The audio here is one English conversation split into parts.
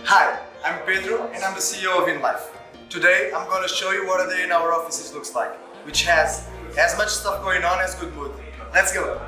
Hi, I'm Pedro and I'm the CEO of Inlife. Today I'm going to show you what a day in our offices looks like, which has as much stuff going on as good mood. Let's go!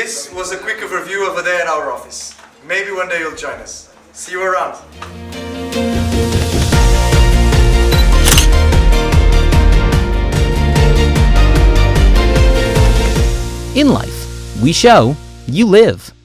This was a quick overview of a day at our office. Maybe one day you'll join us. See you around. In life, we show, you live.